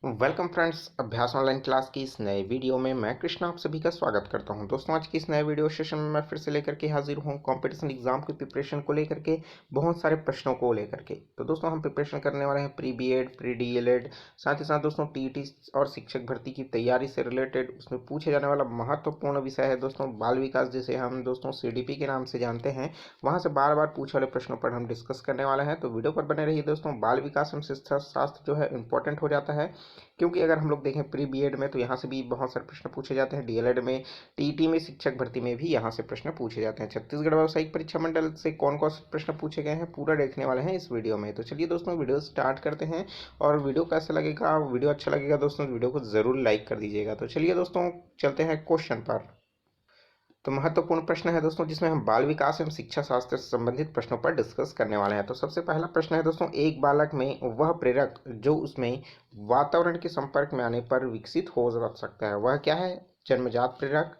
Welcome friends, अभ्यास online class की इस नए वीडियो में मैं कृष्णा आप सभी का स्वागत करता हूं। दोस्तों, आज की इस नए वीडियो सेशन में मैं फिर से लेकर के हाजिर हूं कंपटीशन एग्जाम की प्रिपरेशन को लेकर के, बहुत सारे प्रश्नों को लेकर के। तो दोस्तों, हम प्रिपरेशन करने वाले हैं प्री बीएड, प्री डीएलएड, साथ ही साथ दोस्तों टीईटी और शिक्षक भर्ती की तैयारी से रिलेटेड उसमें पूछे जाने वाला महत्वपूर्ण विषय है दोस्तों बाल विकास, जिसे हम दोस्तों सीडीपी के नाम से जानते हैं। वहां से बार बार पूछे वाले प्रश्नों पर हम डिस्कस करने वाले हैं, तो वीडियो पर बने रहिए दोस्तों। बाल विकास एवं शिक्षा शास्त्र जो है इंपॉर्टेंट हो जाता है, क्योंकि अगर हम लोग देखें प्री बीएड में तो यहाँ से भी बहुत सारे प्रश्न पूछे जाते हैं, डीएलएड में, टीईटी में, शिक्षक भर्ती में भी यहाँ से प्रश्न पूछे जाते हैं। छत्तीसगढ़ व्यावसायिक परीक्षा मंडल से कौन कौन से प्रश्न पूछे गए हैं पूरा देखने वाले हैं इस वीडियो में। तो चलिए दोस्तों, वीडियो स्टार्ट करते हैं। और वीडियो कैसा लगेगा, वीडियो अच्छा लगेगा दोस्तों, वीडियो को जरूर लाइक कर दीजिएगा। तो चलिए दोस्तों, चलते हैं क्वेश्चन पर। तो महत्वपूर्ण प्रश्न है दोस्तों, जिसमें हम बाल विकास एवं शिक्षा शास्त्र से संबंधित प्रश्नों पर डिस्कस करने वाले हैं। तो सबसे पहला प्रश्न है दोस्तों, एक बालक में वह प्रेरक जो उसमें वातावरण के संपर्क में आने पर विकसित हो सकता है, वह क्या है? जन्मजात प्रेरक,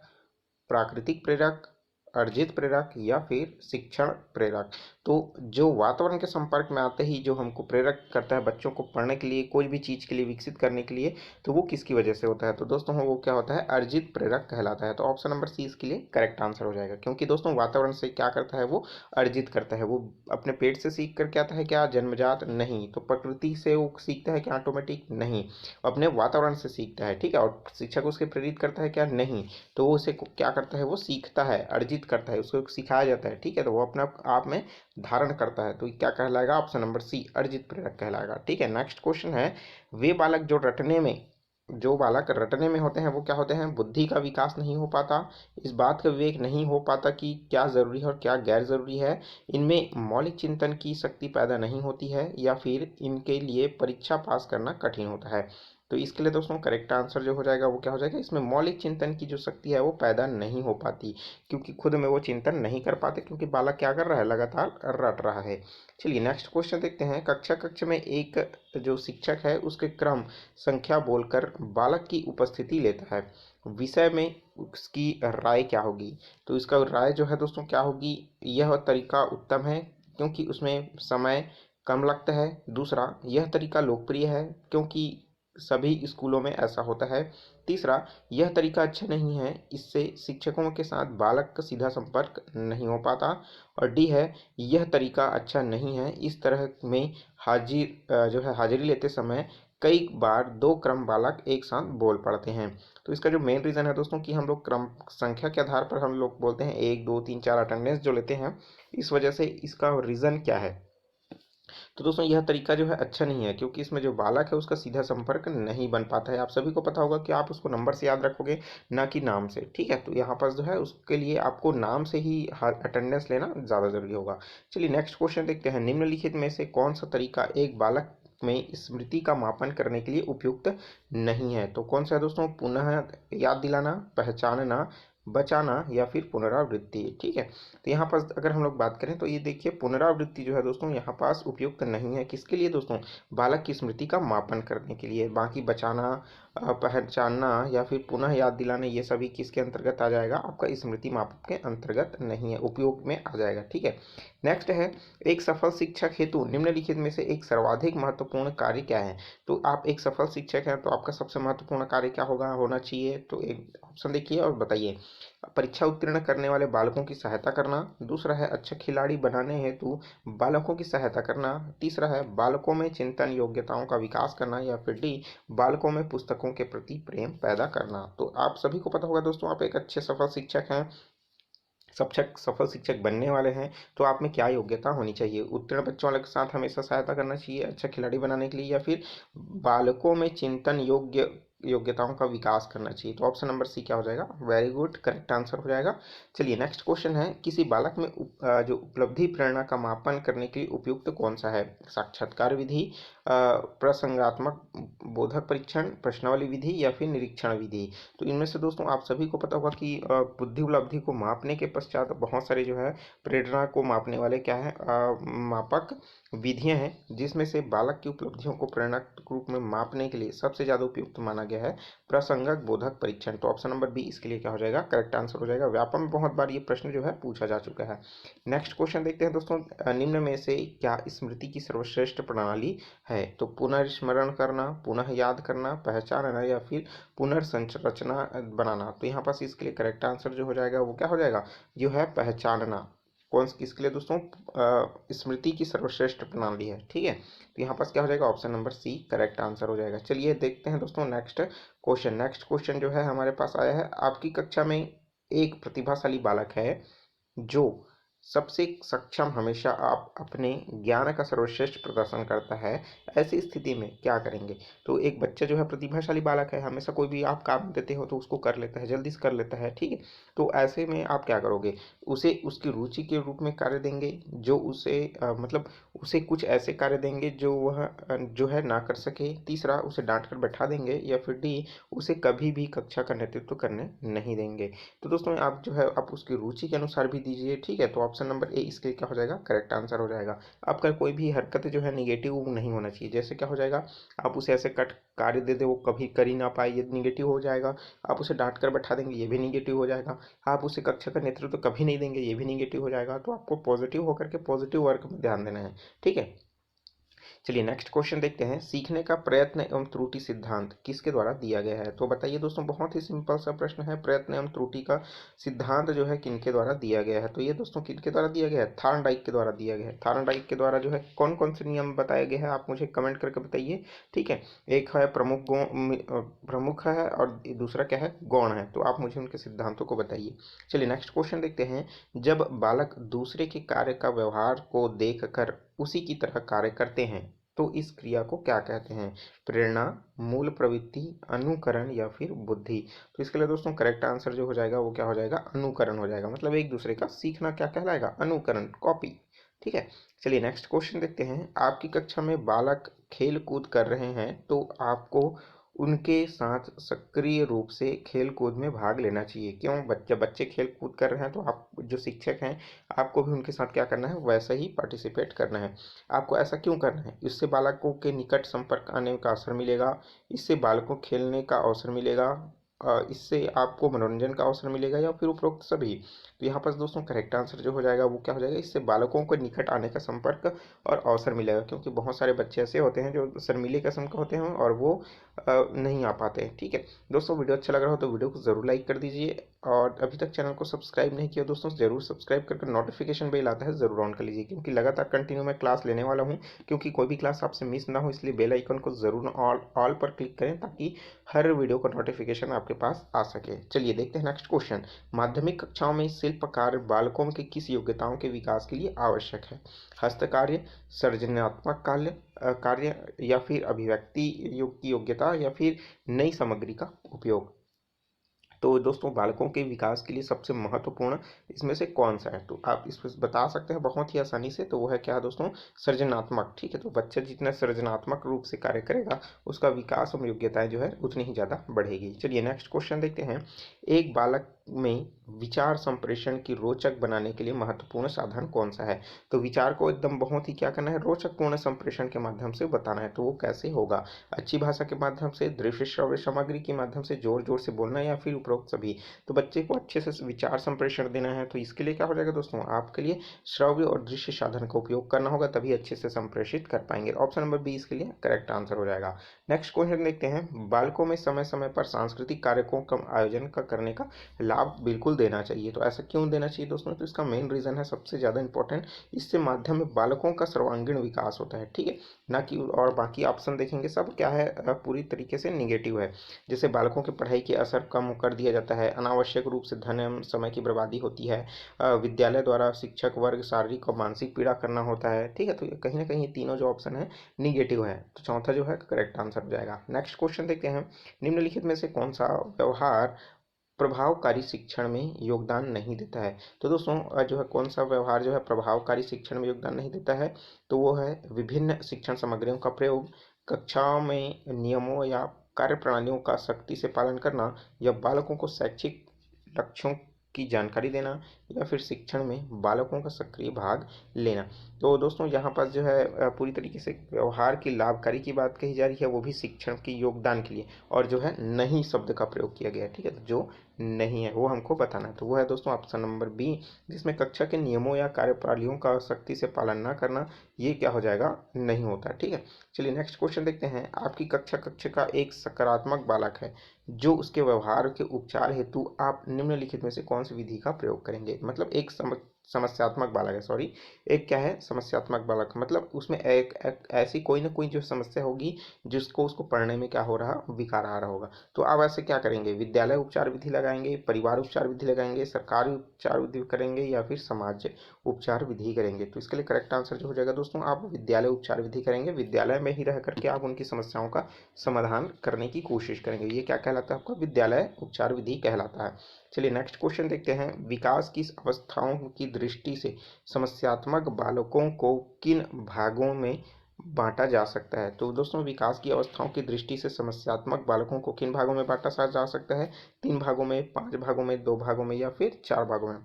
प्राकृतिक प्रेरक, अर्जित प्रेरक या फिर शिक्षण प्रेरक। तो जो वातावरण के संपर्क में आते ही जो हमको प्रेरक करता है बच्चों को पढ़ने के लिए, कोई भी चीज़ के लिए विकसित करने के लिए, तो वो किसकी वजह से होता है? तो दोस्तों वो क्या होता है? अर्जित प्रेरक कहलाता है। तो ऑप्शन नंबर सी इसके लिए करेक्ट आंसर हो जाएगा, क्योंकि दोस्तों वातावरण से क्या करता है? वो अर्जित करता है। वो अपने पेट से सीख करके आता है क्या? जन्मजात नहीं। तो प्रकृति से वो सीखता है क्या? ऑटोमेटिक नहीं, अपने वातावरण से सीखता है। ठीक है। और शिक्षक उसके प्रेरित करता है क्या? नहीं। तो वो उसे क्या करता है? वो सीखता है, अर्जित करता है, उसको सिखाया जाता है। ठीक है। तो वो अपने आप में धारण करता है। तो क्या कहलाएगा? ऑप्शन नंबर सी अर्जित प्रेरक कहलाएगा। ठीक है। नेक्स्ट क्वेश्चन है, वे बालक जो बालक रटने में होते हैं वो क्या होते हैं? बुद्धि का विकास नहीं हो पाता, इस बात का विवेक नहीं हो पाता कि क्या जरूरी है और क्या गैर जरूरी है, इनमें मौलिक चिंतन की शक्ति पैदा नहीं होती है, या फिर इनके लिए परीक्षा पास करना कठिन होता है। तो इसके लिए दोस्तों करेक्ट आंसर जो हो जाएगा वो क्या हो जाएगा? इसमें मौलिक चिंतन की जो शक्ति है वो पैदा नहीं हो पाती, क्योंकि खुद में वो चिंतन नहीं कर पाते, क्योंकि बालक क्या कर रहा है? लगातार रट रहा है। चलिए नेक्स्ट क्वेश्चन देखते हैं। कक्ष में एक जो शिक्षक है उसके क्रम संख्या बोलकर बालक की उपस्थिति लेता है, विषय में उसकी राय क्या होगी? तो इसका राय जो है दोस्तों क्या होगी? यह तरीका उत्तम है क्योंकि उसमें समय कम लगता है। दूसरा, यह तरीका लोकप्रिय है क्योंकि सभी स्कूलों में ऐसा होता है। तीसरा, यह तरीका अच्छा नहीं है, इससे शिक्षकों के साथ बालक का सीधा संपर्क नहीं हो पाता। और डी है, यह तरीका अच्छा नहीं है, इस तरह में हाजिरी लेते समय कई बार दो क्रम बालक एक साथ बोल पड़ते हैं। तो इसका जो मेन रीज़न है दोस्तों कि हम लोग क्रम संख्या के आधार पर हम लोग बोलते हैं 1 2 3 4 अटेंडेंस जो लेते हैं, इस वजह से इसका रीज़न क्या है? तो दोस्तों यह तरीका जो है अच्छा नहीं है, क्योंकि इसमें जो बालक है उसका सीधा संपर्क नहीं बन पाता है। आप सभी को पता होगा कि आप उसको नंबर से याद रखोगे, ना कि नाम से। ठीक है। तो यहाँ पर जो है उसके लिए आपको नाम से ही अटेंडेंस लेना ज़्यादा जरूरी होगा। चलिए नेक्स्ट क्वेश्चन देखते हैं। निम्नलिखित में से कौन सा तरीका एक बालक में स्मृति का मापन करने के लिए उपयुक्त नहीं है? तो कौन सा है दोस्तों? पुनः याद दिलाना, पहचानना, बचाना या फिर पुनरावृत्ति। ठीक है। तो यहाँ पर अगर हम लोग बात करें तो ये देखिए, पुनरावृत्ति जो है दोस्तों यहाँ पास उपयुक्त नहीं है। किसके लिए दोस्तों? बालक की स्मृति का मापन करने के लिए। बाकी बचाना, पहचानना या फिर पुनः याद दिलाना, ये सभी किसके अंतर्गत आ जाएगा? आपका स्मृति माप के अंतर्गत नहीं है, उपयोग में आ जाएगा। ठीक है। नेक्स्ट है, एक सफल शिक्षक हेतु निम्नलिखित में से एक सर्वाधिक महत्वपूर्ण कार्य क्या है? तो आप एक सफल शिक्षक हैं तो आपका सबसे महत्वपूर्ण कार्य क्या होना चाहिए? तो एक ऑप्शन देखिए और बताइए। परीक्षा उत्तीर्ण करने वाले बालकों की सहायता करना। दूसरा है, अच्छा खिलाड़ी बनाने हेतु बालकों की सहायता करना। तीसरा है, बालकों में चिंतन योग्यताओं का विकास करना। या फिर डी, बालकों में पुस्तकों के प्रति प्रेम पैदा करना। तो आप सभी को पता होगा दोस्तों, आप एक अच्छे सफल शिक्षक हैं, सफल शिक्षक बनने वाले हैं, तो आप में क्या योग्यता होनी चाहिए? उत्तीर्ण बच्चों वाले के साथ हमेशा सहायता करना चाहिए अच्छा खिलाड़ी बनाने के लिए, या फिर बालकों में चिंतन योग्यताओं का विकास करना चाहिए? तो ऑप्शन नंबर सी क्या हो जाएगा? वेरी गुड, करेक्ट आंसर हो जाएगा। चलिए नेक्स्ट क्वेश्चन है, किसी बालक में जो उपलब्धि प्रेरणा का मापन करने के लिए उपयुक्त कौन सा है? साक्षात्कार विधि, प्रसंगात्मक बोधक परीक्षण, प्रश्नावली विधि या फिर निरीक्षण विधि? तो इनमें से दोस्तों आप सभी को पता होगा कि बुद्धि उपलब्धि को मापने के पश्चात बहुत सारे जो है प्रेरणा को मापने वाले क्या है, मापक विधियां हैं, जिसमें से बालक की उपलब्धियों को प्रेरणा के रूप में मापने के लिए सबसे ज्यादा उपयुक्त माना गया है प्रसंगक बोधक परीक्षण। तो ऑप्शन नंबर बी इसके लिए क्या हो जाएगा? करेक्ट आंसर हो जाएगा। व्यापम में बहुत बार ये प्रश्न जो है पूछा जा चुका है। नेक्स्ट क्वेश्चन देखते हैं दोस्तों, निम्न में से क्या स्मृति की सर्वश्रेष्ठ प्रणाली है? तो पुनर्स्मरण करना, पुनः पुनः याद करना, पहचानना या फिर पुनर्संरचना बनाना। तो यहाँ पास इसके लिए करेक्ट आंसर जो हो जाएगा वो क्या हो जाएगा, जो है पहचानना। कौन किसके लिए दोस्तों, स्मृति की सर्वश्रेष्ठ प्रणाली है, ठीक है। तो यहाँ पास क्या हो जाएगा, option number C correct answer हो जाएगा। चलिए देखते हैं दोस्तों नेक्स्ट क्वेश्चन। नेक्स्ट क्वेश्चन जो है हमारे पास आया है, आपकी कक्षा में एक प्रतिभाशाली बालक है जो सबसे सक्षम, हमेशा आप अपने ज्ञान का सर्वश्रेष्ठ प्रदर्शन करता है, ऐसी स्थिति में क्या करेंगे। तो एक बच्चा जो है प्रतिभाशाली बालक है, हमेशा कोई भी आप काम देते हो तो उसको कर लेता है, जल्दी से कर लेता है, ठीक है। तो ऐसे में आप क्या करोगे, उसे उसकी रुचि के रूप में कार्य देंगे, जो उसे मतलब उसे कुछ ऐसे कार्य देंगे जो वह जो है ना कर सके। तीसरा, उसे डांट कर बैठा देंगे, या फिर डी, उसे कभी भी कक्षा का नेतृत्व करने नहीं देंगे। तो दोस्तों आप जो है आप उसकी रुचि के अनुसार भी दीजिए, ठीक है। तो ऑप्शन नंबर ए इसके लिए क्या हो जाएगा, करेक्ट आंसर हो जाएगा। आपका कोई भी हरकत जो है निगेटिव नहीं होना चाहिए। जैसे क्या हो जाएगा, आप उसे ऐसे कट कार्य दे दे वो कभी कर ही ना पाए, ये निगेटिव हो जाएगा। आप उसे डांट कर बैठा देंगे, ये भी निगेटिव हो जाएगा। आप उसे कक्षा का नेतृत्व कभी नहीं देंगे, ये भी निगेटिव हो जाएगा। तो आपको पॉजिटिव होकर के पॉजिटिव वर्क में ध्यान देना है, ठीक है। चलिए नेक्स्ट क्वेश्चन देखते हैं, सीखने का प्रयत्न एवं त्रुटि सिद्धांत किसके द्वारा दिया गया है। तो बताइए दोस्तों, बहुत ही सिंपल सा प्रश्न है, प्रयत्न एवं त्रुटि का सिद्धांत जो है किनके द्वारा दिया गया है। तो ये दोस्तों किनके द्वारा दिया गया है, थार्नडाइक के द्वारा दिया गया है। थार्नडाइक के द्वारा जो है कौन कौन से नियम बताए गए हैं, आप मुझे कमेंट करके बताइए, ठीक है। एक है प्रमुख है, और दूसरा क्या है, गौण है। तो आप मुझे उनके सिद्धांतों को बताइए। चलिए नेक्स्ट क्वेश्चन देखते हैं, जब बालक दूसरे के कार्य का व्यवहार को देख कर उसी की तरह कार्य करते हैं तो इस क्रिया को क्या कहते हैं, प्रेरणा, मूल प्रवृत्ति, अनुकरण या फिर बुद्धि। तो इसके लिए दोस्तों करेक्ट आंसर जो हो जाएगा वो क्या हो जाएगा, अनुकरण हो जाएगा। मतलब एक दूसरे का सीखना क्या कहलाएगा, अनुकरण, कॉपी, ठीक है। चलिए नेक्स्ट क्वेश्चन देखते हैं, आपकी कक्षा में बालक खेल कूद कर रहे हैं तो आपको उनके साथ सक्रिय रूप से खेल कूद में भाग लेना चाहिए। क्यों, जब बच्चे खेल कूद कर रहे हैं तो आप जो शिक्षक हैं आपको भी उनके साथ क्या करना है, वैसा ही पार्टिसिपेट करना है। आपको ऐसा क्यों करना है, इससे बालकों के निकट संपर्क आने का अवसर मिलेगा, इससे बालकों खेलने का अवसर मिलेगा, इससे आपको मनोरंजन का अवसर मिलेगा, या फिर उपरोक्त सभी। तो यहाँ पर दोस्तों करेक्ट आंसर जो हो जाएगा वो क्या हो जाएगा, इससे बालकों को निकट आने का संपर्क और अवसर मिलेगा। क्योंकि बहुत सारे बच्चे ऐसे होते हैं जो शर्मीले किस्म के होते हैं और वो नहीं आ पाते हैं, ठीक है। दोस्तों वीडियो अच्छा लग रहा हो तो वीडियो को ज़रूर लाइक कर दीजिए, और अभी तक चैनल को सब्सक्राइब नहीं किया दोस्तों ज़रूर सब्सक्राइब करके नोटिफिकेशन बेल आता है ज़रूर ऑन कर लीजिए, क्योंकि लगातार कंटिन्यू मैं क्लास लेने वाला हूँ। क्योंकि कोई भी क्लास आपसे मिस ना हो, इसलिए बेल आइकन को ज़रूर ऑल पर क्लिक करें ताकि हर वीडियो का नोटिफिकेशन आपके पास आ सके। चलिए देखते हैं नेक्स्ट क्वेश्चन, माध्यमिक कक्षाओं में शिल्प कार्य बालकों के किस योग्यताओं के विकास के लिए आवश्यक है, हस्तकार्य, सृजनात्मक कार्य या फिर अभिव्यक्ति की योग्यता या फिर नई सामग्री का उपयोग। तो दोस्तों बालकों के विकास के लिए सबसे महत्वपूर्ण इसमें से कौन सा है, तो आप इसमें बता सकते हैं बहुत ही आसानी से। तो वो है क्या दोस्तों, सृजनात्मक, ठीक है। तो बच्चा जितना सृजनात्मक रूप से कार्य करेगा उसका विकास और योग्यताएं जो है उतनी ही ज़्यादा बढ़ेगी। चलिए नेक्स्ट क्वेश्चन देखते हैं, एक बालक में विचार संप्रेषण की रोचक बनाने के लिए महत्वपूर्ण साधन कौन सा है। तो विचार को एकदम बहुत ही क्या करना है, रोचकपूर्ण संप्रेषण के माध्यम से बताना है। तो वो कैसे होगा, अच्छी भाषा के माध्यम से, दृश्य श्रव्य सामग्री के माध्यम से, जोर जोर से बोलना, या फिर उपरोक्त सभी। तो बच्चे को अच्छे से विचार संप्रेषण देना है, तो इसके लिए क्या हो जाएगा दोस्तों, आपके लिए श्रव्य और दृश्य साधन का उपयोग करना होगा, तभी अच्छे से संप्रेषित कर पाएंगे। ऑप्शन नंबर बी इसके लिए करेक्ट आंसर हो जाएगा। नेक्स्ट क्वेश्चन देखते हैं, बालकों में समय समय पर सांस्कृतिक कार्यक्रमों का आयोजन करने का लाभ बिल्कुल देना चाहिए। तो ऐसा क्यों देना चाहिए दोस्तों, तो इसका मेन रीजन है सबसे ज़्यादा इंपॉर्टेंट, इससे माध्यम में बालकों का सर्वांगीण विकास होता है, ठीक है ना कि। और बाकी ऑप्शन देखेंगे सब क्या है, पूरी तरीके से निगेटिव है। जैसे बालकों की पढ़ाई के असर कम कर दिया जाता है, अनावश्यक रूप से धन एवं समय की बर्बादी होती है, विद्यालय द्वारा शिक्षक वर्ग शारीरिक और मानसिक पीड़ा करना होता है, ठीक है। तो कहीं ना कहीं तीनों जो ऑप्शन है निगेटिव है, तो चौथा जो है करेक्ट आंसर हो जाएगा। नेक्स्ट क्वेश्चन देखते हैं, निम्नलिखित में से कौन सा व्यवहार प्रभावकारी शिक्षण में योगदान नहीं देता है। तो दोस्तों जो है कौन सा व्यवहार जो है प्रभावकारी शिक्षण में योगदान नहीं देता है, तो वो है विभिन्न शिक्षण सामग्रियों का प्रयोग, कक्षाओं में नियमों या कार्य प्रणालियों का सख्ती से पालन करना, या बालकों को शैक्षिक लक्ष्यों की जानकारी देना, या फिर शिक्षण में बालकों का सक्रिय भाग लेना। तो दोस्तों यहाँ पर जो है पूरी तरीके से व्यवहार की लाभकारी की बात कही जा रही है, वो भी शिक्षण के योगदान के लिए, और जो है नहीं शब्द का प्रयोग किया गया है। ठीक है, तो जो नहीं है वो हमको बताना है। तो वो है दोस्तों ऑप्शन नंबर बी, जिसमें कक्षा के नियमों या कार्यप्रणालियों का सख्ती से पालन न करना, ये क्या हो जाएगा, नहीं होता। ठीक है, चलिए नेक्स्ट क्वेश्चन देखते हैं। आपकी कक्षा का एक सकारात्मक बालक है, जो उसके व्यवहार के उपचार हेतु आप निम्नलिखित में से कौन सी विधि का प्रयोग करेंगे। मतलब एक समस्यात्मक बालक है, सॉरी, एक क्या है, समस्यात्मक बालक, मतलब उसमें एक ऐसी कोई ना कोई जो समस्या होगी जिसको उसको पढ़ने में क्या हो रहा, विकार आ रहा होगा। तो आप ऐसे क्या करेंगे, विद्यालय उपचार विधि लगाएंगे, परिवार उपचार विधि लगाएंगे, सरकारी उपचार विधि करेंगे, या फिर समाज उपचार विधि करेंगे। तो इसके लिए करेक्ट आंसर जो हो जाएगा दोस्तों, आप विद्यालय उपचार विधि करेंगे। विद्यालय में ही रह करके आप उनकी समस्याओं का समाधान करने की कोशिश करेंगे। ये क्या कहलाता है, आपका विद्यालय उपचार विधि कहलाता है। चलिए नेक्स्ट क्वेश्चन देखते हैं। विकास की अवस्थाओं की दृष्टि से समस्यात्मक बालकों को किन भागों में बांटा जा सकता है। तो दोस्तों विकास की अवस्थाओं की दृष्टि से समस्यात्मक बालकों को किन भागों में बांटा जा सकता है, 3 भागों में, 5 भागों में, 2 भागों में, या फिर 4 भागों में।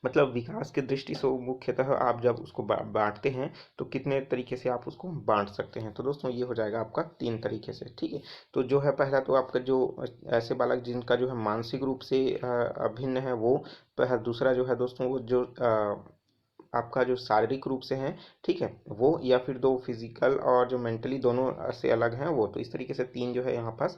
मतलब विकास की दृष्टि से मुख्यतः आप जब उसको बांटते हैं तो कितने तरीके से आप उसको बांट सकते हैं। तो दोस्तों ये हो जाएगा आपका 3 तरीके से। ठीक है, तो जो है पहला तो आपका जो ऐसे बालक जिनका जो है मानसिक रूप से अभिन्न है वो, दूसरा जो है दोस्तों वो जो आपका जो शारीरिक रूप से हैं, ठीक है, वो, या फिर 2 फिजिकल और जो मेंटली दोनों से अलग हैं वो। तो इस तरीके से 3 जो है यहाँ पास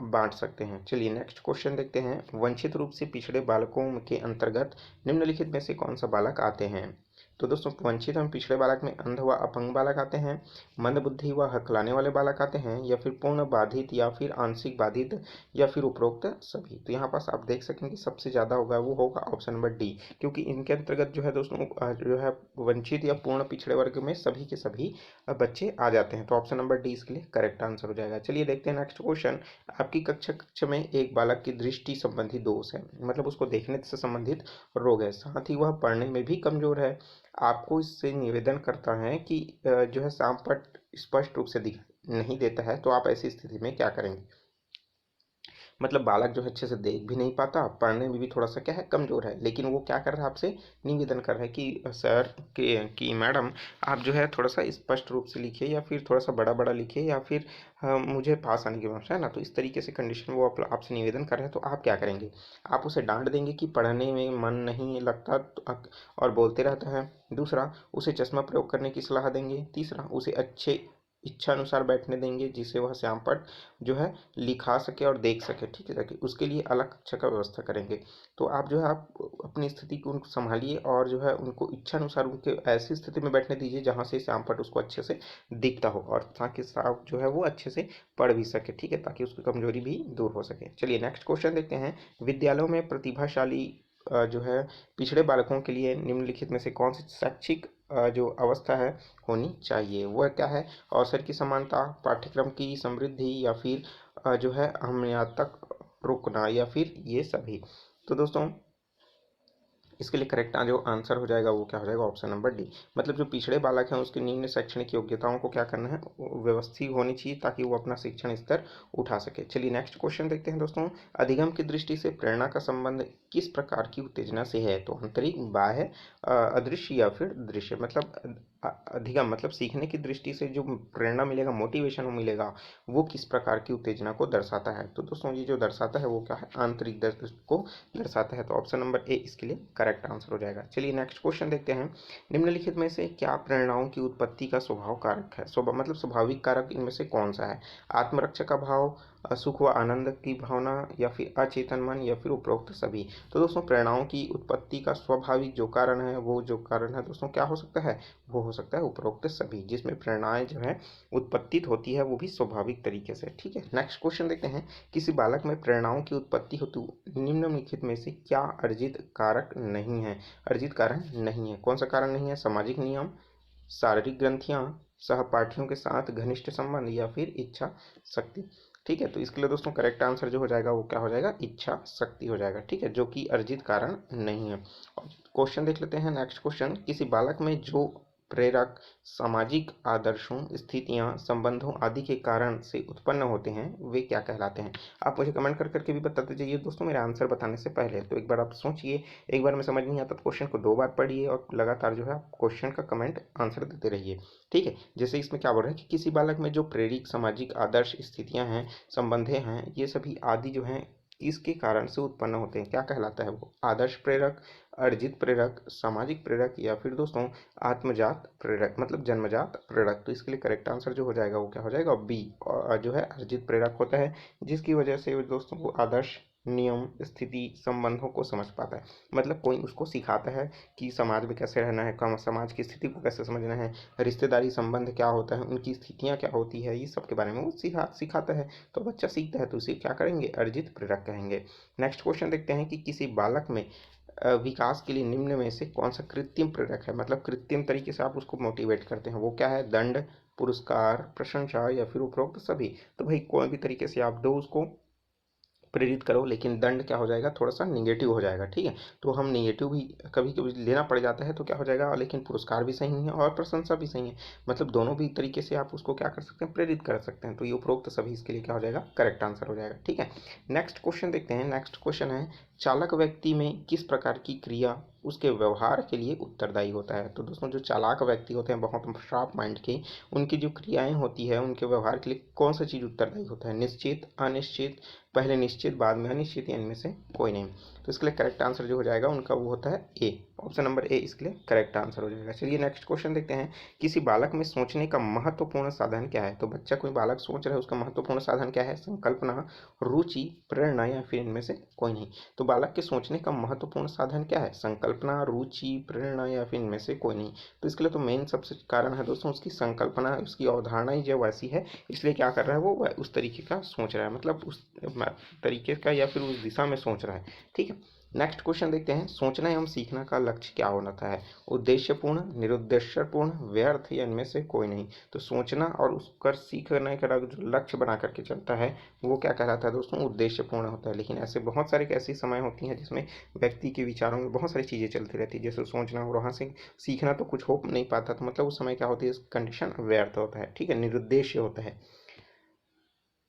बांट सकते हैं। चलिए नेक्स्ट क्वेश्चन देखते हैं। वंचित रूप से पिछड़े बालकों के अंतर्गत निम्नलिखित में से कौन सा बालक आते हैं। तो दोस्तों वंचित एवं पिछड़े बालक में अंध व अपंग बालक आते हैं, मंदबुद्धि व हकलाने वाले बालक आते हैं, या फिर पूर्ण बाधित, या फिर आंशिक बाधित, या फिर उपरोक्त सभी। तो यहाँ पास आप देख सकेंगे सबसे ज़्यादा होगा वो होगा ऑप्शन नंबर डी, क्योंकि इनके अंतर्गत जो है दोस्तों जो है वंचित या पूर्ण पिछड़े वर्ग में सभी के सभी बच्चे आ जाते हैं। तो ऑप्शन नंबर डी इसके लिए करेक्ट आंसर हो जाएगा। चलिए देखते हैं नेक्स्ट क्वेश्चन। आपकी कक्षा में एक बालक की दृष्टि संबंधी दोष है, मतलब उसको देखने से संबंधित रोग है, साथ ही वह पढ़ने में भी कमजोर है। आपको इससे निवेदन करता है कि जो है शामपट स्पष्ट रूप से दिख नहीं देता है, तो आप ऐसी स्थिति में क्या करेंगे। मतलब बालक जो है अच्छे से देख भी नहीं पाता, पढ़ने में भी थोड़ा सा क्या है, कमजोर है, लेकिन वो क्या कर रहा है, आपसे निवेदन कर रहा है कि सर कि मैडम आप जो है थोड़ा सा स्पष्ट रूप से लिखिए, या फिर थोड़ा सा बड़ा बड़ा लिखिए, या फिर मुझे पास आने की है ना। तो इस तरीके से कंडीशन वो आपसे निवेदन कर रहे हैं, तो आप क्या करेंगे। आप उसे डांट देंगे कि पढ़ने में मन नहीं लगता और बोलते रहता है। दूसरा, उसे चश्मा प्रयोग करने की सलाह देंगे। तीसरा, उसे अच्छे इच्छा अनुसार बैठने देंगे, जिससे वह श्यामपट्ट जो है लिखा सके और देख सके। ठीक है, ताकि उसके लिए अलग कक्षा का व्यवस्था करेंगे। तो आप जो है आप अपनी स्थिति को उनको संभालिए, और जो है उनको इच्छा अनुसार उनके ऐसी स्थिति में बैठने दीजिए जहाँ से श्यामपट्ट उसको अच्छे से दिखता हो, और ताकि साफ जो है वो अच्छे से पढ़ भी सके। ठीक है, ताकि उसकी कमजोरी भी दूर हो सके। चलिए नेक्स्ट क्वेश्चन देखते हैं। विद्यालयों में प्रतिभाशाली जो है पिछड़े बालकों के लिए निम्नलिखित में से कौन सी शैक्षिक जो अवस्था है होनी चाहिए। वह क्या है, अवसर की समानता, पाठ्यक्रम की समृद्धि, या फिर जो है अहमियत तक रुकना, या फिर ये सभी। तो दोस्तों इसके लिए करेक्ट जो आंसर हो जाएगा वो क्या हो जाएगा, ऑप्शन नंबर डी। मतलब जो पिछड़े बालक हैं उसके निम्न शैक्षणिक योग्यताओं को क्या करना है, व्यवस्थित होनी चाहिए, ताकि वो अपना शिक्षण स्तर उठा सके। चलिए नेक्स्ट क्वेश्चन देखते हैं दोस्तों। अधिगम की दृष्टि से प्रेरणा का संबंध किस प्रकार की उत्तेजना से है। तो आंतरिक, बाह्य, अदृश्य, या फिर दृश्य। मतलब अधिगम मतलब सीखने की दृष्टि से जो प्रेरणा मिलेगा, मोटिवेशन मिलेगा, वो किस प्रकार की उत्तेजना को दर्शाता है। तो दोस्तों ये जो दर्शाता है वो क्या है, आंतरिक को दर्शाता है। तो ऑप्शन नंबर ए इसके लिए करेक्ट आंसर हो जाएगा। चलिए नेक्स्ट क्वेश्चन देखते हैं। निम्नलिखित में से क्या प्रेरणाओं की उत्पत्ति का स्वभाव कारक है। मतलब स्वाभाविक कारक इनमें से कौन सा है। आत्मरक्षा का भाव, सुख व आनंद की भावना, या फिर अचेतन मन, या फिर उपरोक्त सभी। तो दोस्तों प्रेरणाओं की उत्पत्ति का स्वाभाविक जो कारण है, वो जो कारण है दोस्तों क्या हो सकता है, वो हो सकता है उपरोक्त सभी, जिसमें प्रेरणाएं जो है उत्पत्ति होती है वो भी स्वाभाविक तरीके से। ठीक है, नेक्स्ट क्वेश्चन देखते हैं। किसी बालक में प्रेरणाओं की उत्पत्ति हेतु निम्नलिखित में से क्या अर्जित कारक नहीं है। अर्जित कारण नहीं है, कौन सा कारण नहीं है, सामाजिक नियम, शारीरिक ग्रंथियां, सहपाठियों के साथ घनिष्ठ संबंध, या फिर इच्छा शक्ति। ठीक है, तो इसके लिए दोस्तों करेक्ट आंसर जो हो जाएगा वो क्या हो जाएगा, इच्छा शक्ति हो जाएगा। ठीक है, जो कि अर्जित कारण नहीं है। क्वेश्चन देख लेते हैं नेक्स्ट क्वेश्चन। किसी बालक में जो प्रेरक सामाजिक आदर्शों, स्थितियां, संबंधों आदि के कारण से उत्पन्न होते हैं वे क्या कहलाते हैं? आप मुझे कमेंट कर करके भी बताते जाइए दोस्तों मेरा आंसर बताने से पहले। तो एक बार आप सोचिए, एक बार में समझ नहीं आता तो क्वेश्चन को 2 बार पढ़िए और लगातार जो है आप क्वेश्चन का कमेंट आंसर देते रहिए। ठीक है, जैसे इसमें क्या बोल रहा है कि किसी बालक में जो प्रेरक सामाजिक आदर्श, स्थितियां हैं, संबंधें हैं, ये सभी आदि जो हैं इसके कारण से उत्पन्न होते हैं, क्या कहलाता है वो? आदर्श प्रेरक, अर्जित प्रेरक, सामाजिक प्रेरक या फिर दोस्तों आत्मजात प्रेरक, मतलब जन्मजात प्रेरक। तो इसके लिए करेक्ट आंसर जो हो जाएगा वो क्या हो जाएगा? बी, जो है अर्जित प्रेरक होता है, जिसकी वजह से दोस्तों वो आदर्श, नियम, स्थिति, संबंधों को समझ पाता है। मतलब कोई उसको सिखाता है कि समाज में कैसे रहना है, समाज की स्थिति को कैसे समझना है, रिश्तेदारी संबंध क्या होता है, उनकी स्थितियाँ क्या होती है, ये सब के बारे में वो सिखाता है। तो बच्चा सीखता है तो उसे क्या करेंगे? अर्जित प्रेरक कहेंगे। नेक्स्ट क्वेश्चन देखते हैं कि किसी बालक में विकास के लिए निम्न में से कौन सा कृत्रिम प्रेरक है? मतलब कृत्रिम तरीके से आप उसको मोटिवेट करते हैं, वो क्या है? दंड, पुरस्कार, प्रशंसा या फिर उपरोक्त सभी। तो भाई कोई भी तरीके से आप दो उसको प्रेरित करो, लेकिन दंड क्या हो जाएगा? थोड़ा सा निगेटिव हो जाएगा। ठीक है, तो हम निगेटिव भी कभी कभी लेना पड़ जाता है तो क्या हो जाएगा? लेकिन पुरस्कार भी सही है और प्रशंसा भी सही है, मतलब दोनों भी तरीके से आप उसको क्या कर सकते हैं? प्रेरित कर सकते हैं। तो ये उपरोक्त सभी इसके लिए क्या हो जाएगा? करेक्ट आंसर हो जाएगा। ठीक है, नेक्स्ट क्वेश्चन देखते हैं। नेक्स्ट क्वेश्चन है चालक व्यक्ति में किस प्रकार की क्रिया उसके व्यवहार के लिए उत्तरदायी होता है? तो दोस्तों जो चालाक व्यक्ति होते हैं, बहुत शार्प माइंड के, उनकी जो क्रियाएं होती है उनके व्यवहार के लिए कौन सा चीज उत्तरदायी होता है? निश्चित, अनिश्चित, पहले निश्चित बाद में अनिश्चित, या इनमें से कोई नहीं। तो इसके लिए करेक्ट आंसर जो हो जाएगा उनका वो होता है ए, ऑप्शन नंबर ए इसके लिए करेक्ट आंसर हो जाएगा। चलिए नेक्स्ट क्वेश्चन देखते हैं। किसी बालक में सोचने का महत्वपूर्ण साधन क्या है? तो बच्चा कोई बालक सोच रहा है, उसका महत्वपूर्ण साधन क्या है? संकल्पना, रुचि, प्रेरणा या फिर इनमें से कोई नहीं। तो बालक के सोचने का महत्वपूर्ण साधन क्या है? संकल्पना, रुचि, प्रेरणा या फिर इनमें से कोई नहीं। तो इसके लिए तो मेन सबसे कारण है दोस्तों उसकी संकल्पना, उसकी अवधारणा ही जो वैसी है, इसलिए क्या कर रहा है वो उस तरीके का सोच रहा है, मतलब उस तरीके का या फिर उस दिशा में सोच रहा है। ठीक है, नेक्स्ट क्वेश्चन देखते हैं। सोचना एवं सीखना का लक्ष्य क्या होना है? उद्देश्यपूर्ण, निरुद्देश्यपूर्ण, व्यर्थ या इनमें से कोई नहीं। तो सोचना और उसकर सीखने का जो लक्ष्य बना करके चलता है वो क्या कहलाता है दोस्तों? उद्देश्यपूर्ण होता है। लेकिन ऐसे बहुत सारे ऐसी समय होती हैं जिसमें व्यक्ति के विचारों में बहुत सारी चीज़ें चलती रहती है, जैसे सोचना और वहाँ से सीखना तो कुछ हो नहीं पाता, तो मतलब उस समय क्या होती है? कंडीशन व्यर्थ होता है। ठीक है, निरुद्देश्य होता है।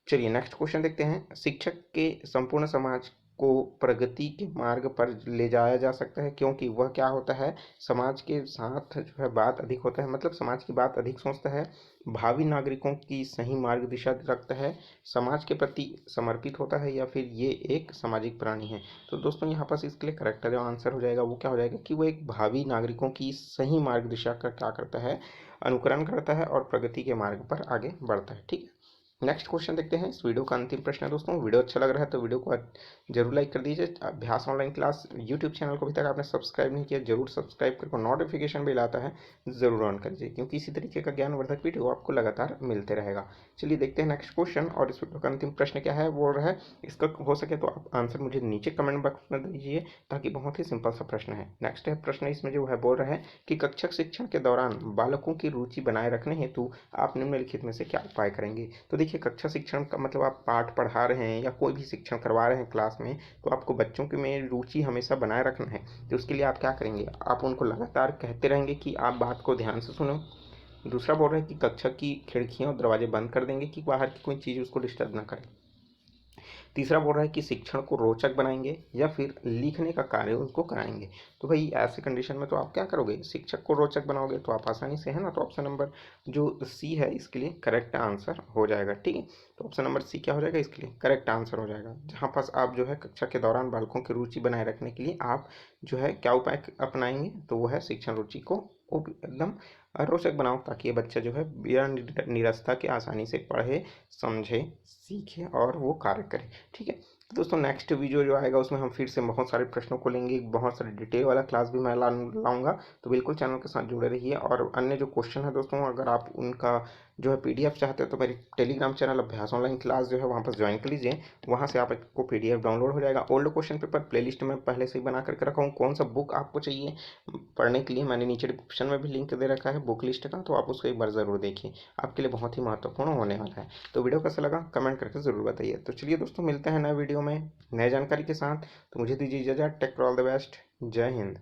चलिए नेक्स्ट क्वेश्चन देखते हैं। शिक्षक के संपूर्ण समाज को प्रगति के मार्ग पर ले जाया जा सकता है क्योंकि वह क्या होता है? समाज के साथ जो है बात अधिक होता है, मतलब समाज की बात अधिक सोचता है, भावी नागरिकों की सही मार्ग दिशा रखता है, समाज के प्रति समर्पित होता है या फिर ये एक सामाजिक प्राणी है? तो दोस्तों यहाँ पर इसके लिए करेक्ट जो आंसर हो जाएगा वो क्या हो जाएगा कि वो एक भावी नागरिकों की सही मार्ग दिशा का क्या करता है? अनुकरण करता है और प्रगति के मार्ग पर आगे बढ़ता है। ठीक है, नेक्स्ट क्वेश्चन देखते हैं। इस वीडियो का अंतिम प्रश्न है दोस्तों, वीडियो अच्छा लग रहा है तो वीडियो को जरूर लाइक कर दीजिए। अभ्यास ऑनलाइन क्लास यूट्यूब चैनल को अभी तक आपने सब्सक्राइब नहीं किया, जरूर सब्सक्राइब करके नोटिफिकेशन बिल आता है जरूर ऑन कर दीजिए, क्योंकि इसी तरीके का ज्ञानवर्धक वीडियो आपको लगातार मिलते रहेगा। चलिए देखते हैं नेक्स्ट क्वेश्चन, और इस वीडियो का अंतिम प्रश्न क्या है वो रहा है, इसका हो सके तो आप आंसर मुझे नीचे कमेंट बॉक्स में दीजिए, ताकि बहुत ही सिंपल सा प्रश्न है। नेक्स्ट है प्रश्न, इसमें जो है बोल रहा है कि कक्षा शिक्षण के दौरान बालकों की रुचि बनाए रखने हेतु आप निम्नलिखित में से क्या उपाय करेंगे? तो देखिए कक्षा शिक्षण का मतलब आप पाठ पढ़ा रहे हैं या कोई भी शिक्षण करवा रहे हैं क्लास में, तो आपको बच्चों की में रुचि हमेशा बनाए रखना है। तो उसके लिए आप क्या करेंगे? आप उनको लगातार कहते रहेंगे कि आप बात को ध्यान से सुनो। दूसरा बोल रहे हैं कि कक्षा की खिड़कियां और दरवाजे बंद कर देंगे कि बाहर की कोई चीज़ उसको डिस्टर्ब ना करे। तीसरा बोल रहा है कि शिक्षण को रोचक बनाएंगे या फिर लिखने का कार्य उनको कराएंगे। तो भाई ऐसे कंडीशन में तो आप क्या करोगे? शिक्षक को रोचक बनाओगे तो आप आसानी से, है ना, तो ऑप्शन नंबर जो सी है इसके लिए करेक्ट आंसर हो जाएगा। ठीक है, तो ऑप्शन नंबर सी क्या हो जाएगा? इसके लिए करेक्ट आंसर हो जाएगा। जहाँ पास आप जो है कक्षा के दौरान बालकों की रुचि बनाए रखने के लिए आप जो है क्या उपाय अपनाएंगे? तो वो है शिक्षण रुचि को एकदम रोचक बनाओ, ताकि ये बच्चा जो है बिना निरस्ता के आसानी से पढ़े, समझे, सीखे और वो कार्य करे। ठीक है, तो दोस्तों नेक्स्ट वीडियो जो आएगा उसमें हम फिर से बहुत सारे प्रश्नों को लेंगे, बहुत सारे डिटेल वाला क्लास भी मैं लाऊंगा। तो बिल्कुल चैनल के साथ जुड़े रहिए, और अन्य जो क्वेश्चन है दोस्तों अगर आप उनका जो है पीडीएफ चाहते हैं तो मेरी टेलीग्राम चैनल अभ्यास ऑनलाइन क्लास जो है वहाँ पर ज्वाइन कर लीजिए, वहाँ से आपको पीडीएफ डाउनलोड हो जाएगा। ओल्ड क्वेश्चन पेपर प्लेलिस्ट में पहले से ही बना करके रखा हूँ, कौन सा बुक आपको चाहिए पढ़ने के लिए मैंने नीचे डिस्क्रिप्शन में भी लिंक दे रखा है बुक लिस्ट का, तो आप उसको एक बार ज़रूर देखिए, आपके लिए बहुत ही महत्वपूर्ण होने वाला है। तो वीडियो कैसा लगा कमेंट करके ज़रूर बताइए। तो चलिए दोस्तों मिलते हैं नए वीडियो में नए जानकारी के साथ, तो मुझे दीजिए इजाज़त। Take for all the best, जय हिंद।